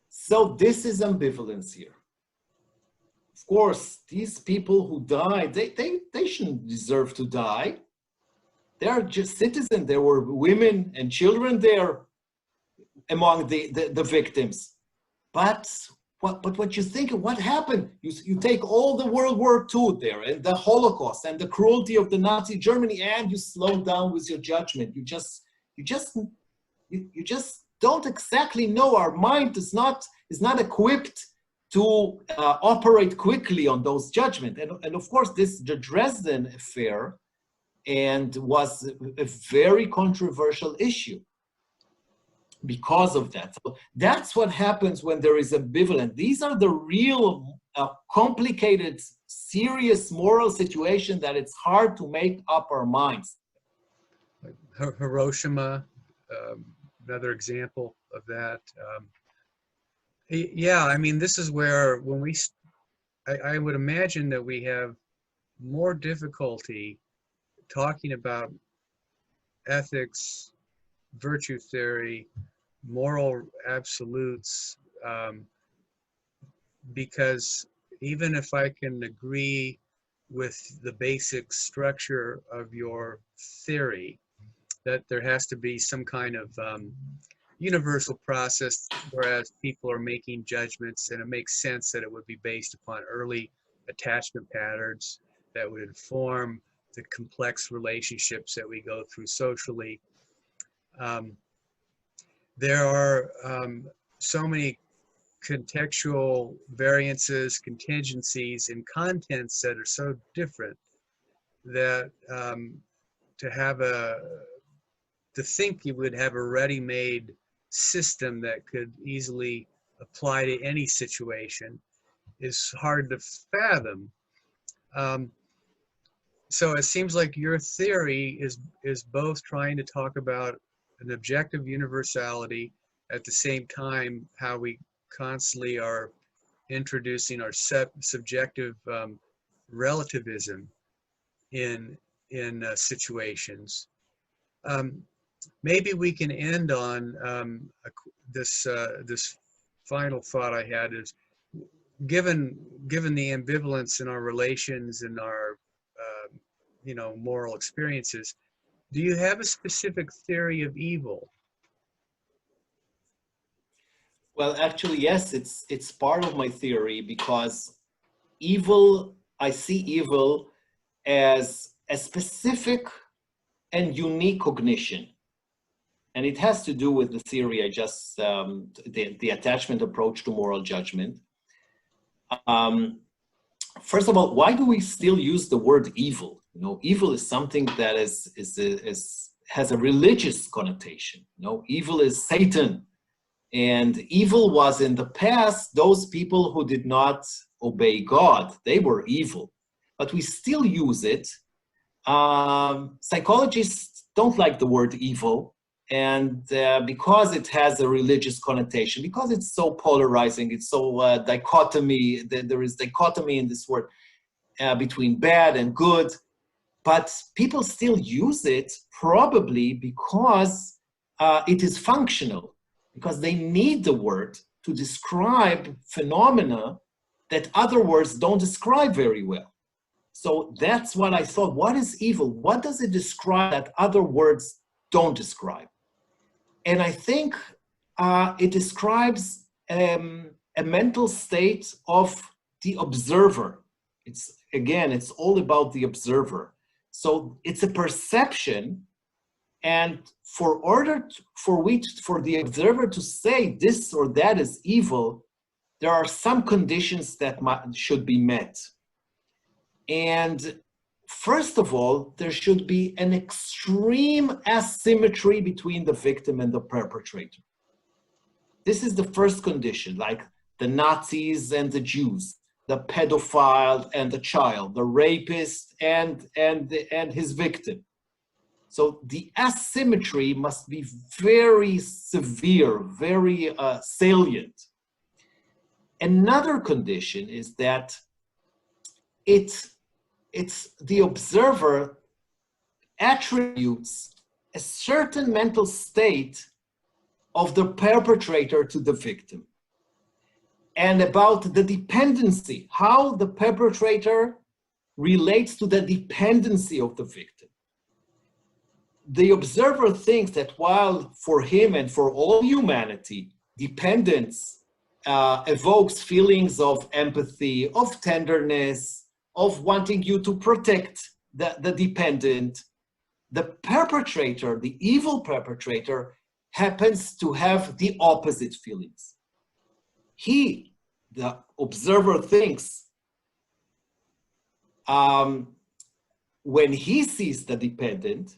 So this is ambivalence here. Of course, these people who died, they shouldn't deserve to die. They are just citizens. There were women and children there among the victims. But what you think of what happened, you take all the World War II there and the Holocaust and the cruelty of the Nazi Germany, and you slow down with your judgment. You just don't exactly know. Our mind is not equipped to operate quickly on those judgments. And of course, the Dresden affair was a very controversial issue because of that. So that's what happens when there is ambivalence. These are the real complicated, serious moral situation that it's hard to make up our minds. Hiroshima, another example of that. Yeah, I mean, this is where I would imagine that we have more difficulty talking about ethics, virtue theory, moral absolutes, because even if I can agree with the basic structure of your theory, that there has to be some kind of universal process, whereas people are making judgments, and it makes sense that it would be based upon early attachment patterns that would inform the complex relationships that we go through socially. There are so many contextual variances, contingencies, and contents that are so different that to think you would have a ready-made system that could easily apply to any situation is hard to fathom. so it seems like your theory is both trying to talk about an objective universality, at the same time how we constantly are introducing our subjective relativism in situations. Maybe we can end on this final thought I had is, given the ambivalence in our relations and our moral experiences, do you have a specific theory of evil? Well, actually, yes, it's part of my theory, because evil, I see evil as a specific and unique cognition. And it has to do with the theory I just, the attachment approach to moral judgment. First of all, why do we still use the word evil? You know, evil is something that has a religious connotation. You know, evil is Satan. And evil was in the past those people who did not obey God. They were evil. But we still use it. Psychologists don't like the word evil. And because it has a religious connotation, because it's so polarizing, it's so dichotomy, there is dichotomy in this word between bad and good. But people still use it probably because it is functional, because they need the word to describe phenomena that other words don't describe very well. So that's what I thought. What is evil? What does it describe that other words don't describe? And I think it describes a mental state of the observer. It's all about the observer. So it's a perception, and for the observer to say this or that is evil, there are some conditions that should be met. And first of all, there should be an extreme asymmetry between the victim and the perpetrator. This is the first condition, like the Nazis and the Jews, the pedophile and the child, the rapist and his victim. So the asymmetry must be very severe, very salient. Another condition is that it's the observer attributes a certain mental state of the perpetrator to the victim, and about the dependency, how the perpetrator relates to the dependency of the victim. The observer thinks that while for him and for all humanity, dependence evokes feelings of empathy, of tenderness, of wanting you to protect the dependent, the perpetrator, the evil perpetrator, happens to have the opposite feelings. He, the observer, thinks when he sees the dependent,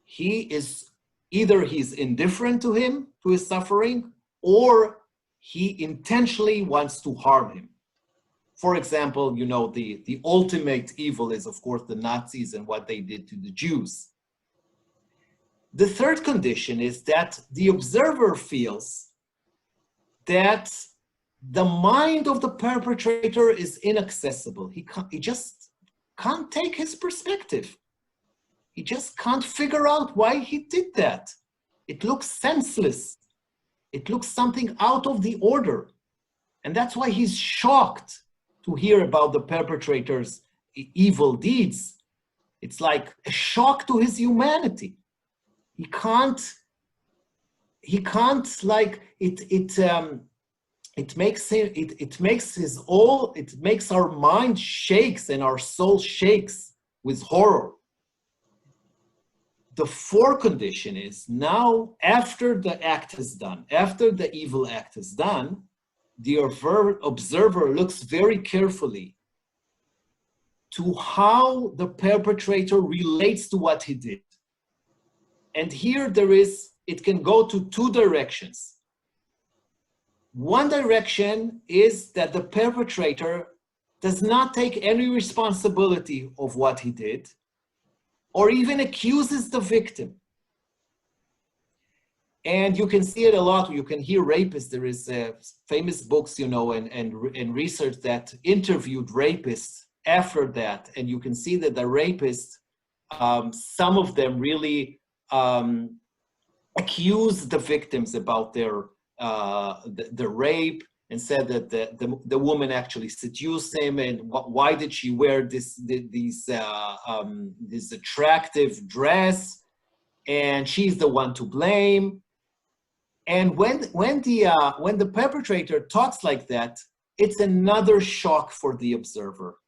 he's indifferent to him, to his suffering, or he intentionally wants to harm him. For example, you know, the ultimate evil is, of course, the Nazis and what they did to the Jews. The third condition is that the observer feels that the mind of the perpetrator is inaccessible. He just can't take his perspective. He just can't figure out why he did that. It looks senseless. It looks something out of the order. And that's why he's shocked to hear about the perpetrator's evil deeds. It's like a shock to his humanity. He can't like it makes our mind shakes and our soul shakes with horror. The fourth condition is now, after the act is done, after the evil act is done, the observer looks very carefully to how the perpetrator relates to what he did. And here it can go to two directions. One direction is that the perpetrator does not take any responsibility of what he did, or even accuses the victim. And you can see it a lot. You can hear rapists. There is famous books, you know, and research that interviewed rapists after that. And you can see that the rapists, some of them really accused the victims about their the rape, and said that the woman actually seduced him, and why did she wear this attractive dress, and she's the one to blame. And when the perpetrator talks like that, it's another shock for the observer.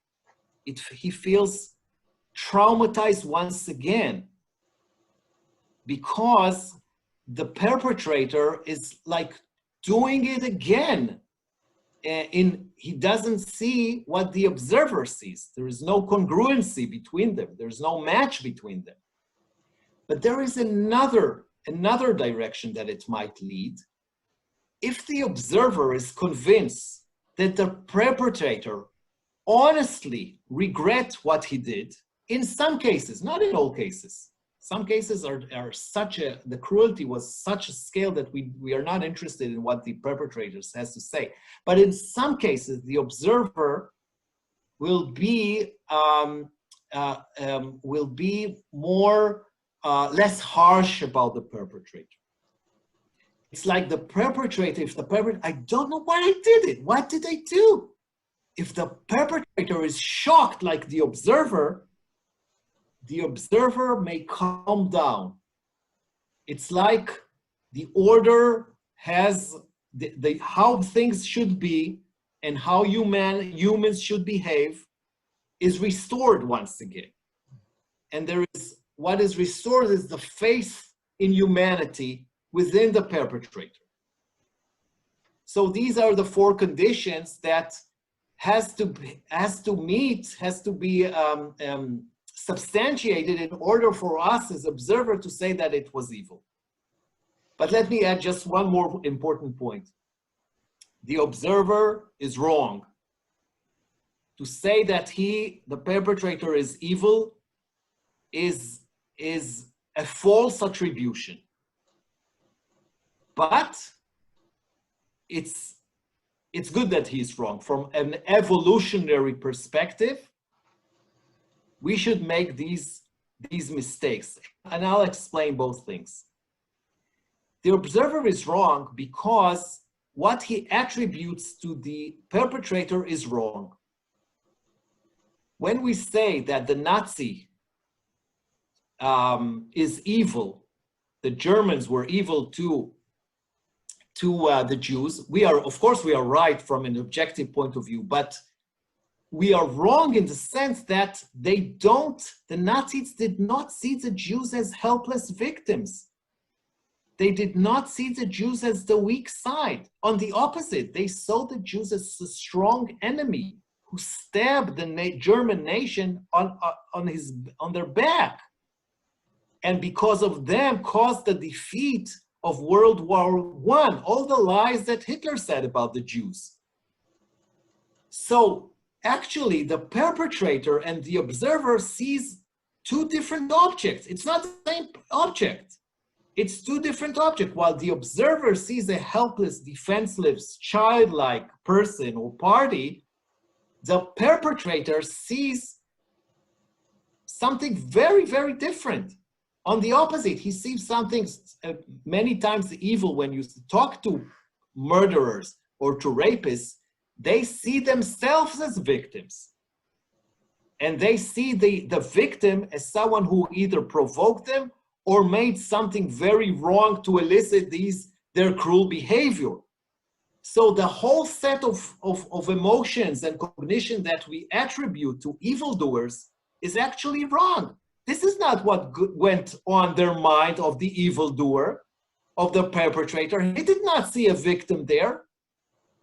He feels traumatized once again, because the perpetrator is like doing it again. He doesn't see what the observer sees. There is no congruency between them. There's no match between them. But there is another direction that it might lead. If the observer is convinced that the perpetrator honestly regrets what he did, in some cases, not in all cases, some cases are the cruelty was such a scale that we are not interested in what the perpetrators has to say. But in some cases, the observer will be more less harsh about the perpetrator. It's like the perpetrator, I don't know why I did it. What did I do? If the perpetrator is shocked like the observer may calm down. It's like the order has how things should be and how humans should behave is restored once again. And what is restored is the faith in humanity within the perpetrator. So these are the four conditions that has to be substantiated in order for us as observer to say that it was evil. But let me add just one more important point. The observer is wrong. To say that the perpetrator is evil is a false attribution. But it's good that he's wrong. From an evolutionary perspective, we should make these mistakes. And I'll explain both things. The observer is wrong because what he attributes to the perpetrator is wrong. When we say that the Nazi is evil, the Germans were evil to the Jews, of course we are right from an objective point of view, but we are wrong in the sense that the Nazis did not see the Jews as helpless victims. They did not see the Jews as the weak side. On the opposite, they saw the Jews as a strong enemy who stabbed the German nation on their back. And because of them caused the defeat of World War I, all the lies that Hitler said about the Jews. So actually, the perpetrator and the observer sees two different objects. It's not the same object. It's two different objects. While the observer sees a helpless, defenseless, childlike person or party, the perpetrator sees something very, very different. On the opposite, he sees something many times evil. When you talk to murderers or to rapists, they see themselves as victims. And they see the victim as someone who either provoked them or made something very wrong to elicit their cruel behavior. So the whole set of emotions and cognition that we attribute to evildoers is actually wrong. This is not what went on their mind of the evildoer, of the perpetrator. He did not see a victim there.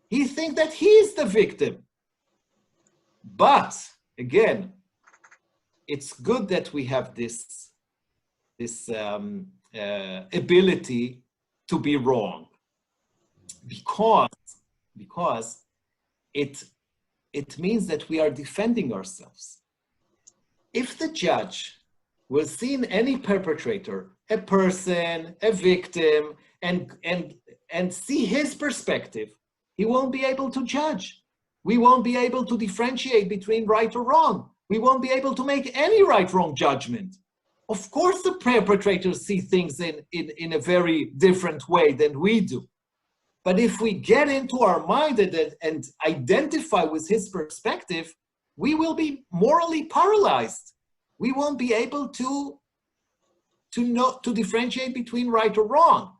He thinks that he is the victim. But again, it's good that we have this ability to be wrong, because it it means that we are defending ourselves. If the judge will see in any perpetrator a person, a victim, and see his perspective, he won't be able to judge. We won't be able to differentiate between right or wrong. We won't be able to make any right-wrong judgment. Of course, the perpetrators see things in a very different way than we do. But if we get into our mind and identify with his perspective, we will be morally paralyzed. We won't be able to differentiate between right or wrong.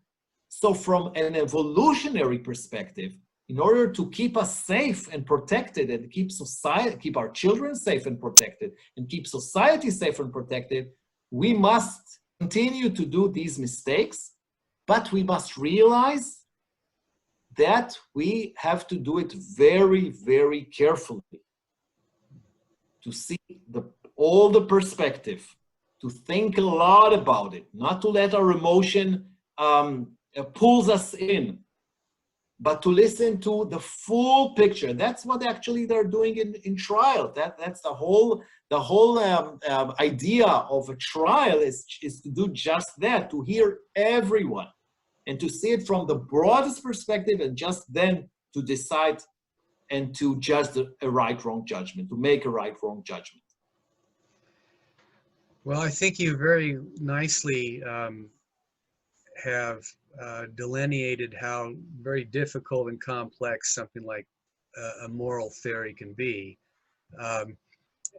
So from an evolutionary perspective, in order to keep us safe and protected and keep our children safe and protected and keep society safe and protected, we must continue to do these mistakes, but we must realize that we have to do it very, very carefully to see all the perspective, to think a lot about it, not to let our emotion pulls us in, but to listen to the full picture. That's what actually they're doing in trial. That's the whole idea of a trial is to do just that, to hear everyone and to see it from the broadest perspective and just then to decide and to judge a right-wrong judgment, to make a right-wrong judgment. Well, I think you very nicely have delineated how very difficult and complex something like a moral theory can be.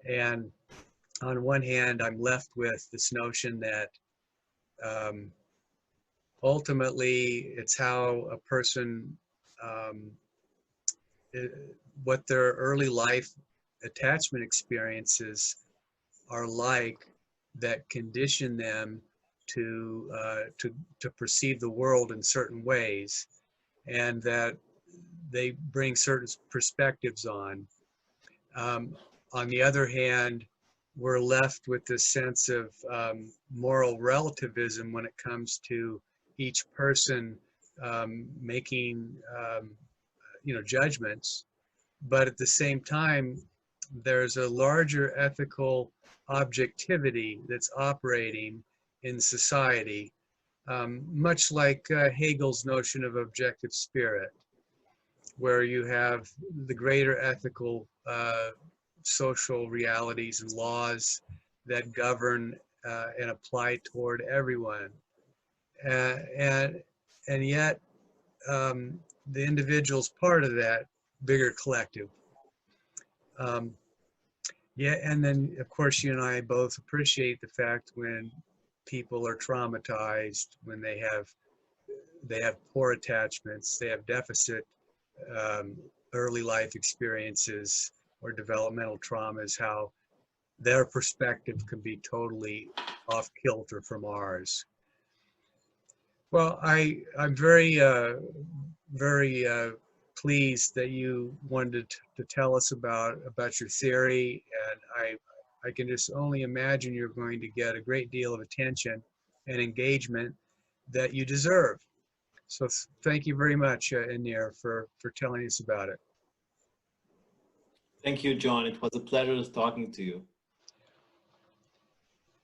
And on one hand, I'm left with this notion that ultimately it's how a person, what their early life attachment experiences are like that condition them to perceive the world in certain ways, and that they bring certain perspectives on. On the other hand, we're left with this sense of moral relativism when it comes to each person making judgments, but at the same time, there's a larger ethical objectivity that's operating in society, much like Hegel's notion of objective spirit, where you have the greater ethical social realities and laws that govern and apply toward everyone. And yet the individual's part of that bigger collective. Yeah, and then of course you and I both appreciate the fact when people are traumatized, when they have poor attachments, they have deficit early life experiences or developmental traumas, how their perspective can be totally off kilter from ours. Well, I'm very pleased that you wanted to tell us about your theory, and I can just only imagine you're going to get a great deal of attention and engagement that you deserve. So thank you very much, Aner, for telling us about it. Thank you, John. It was a pleasure talking to you.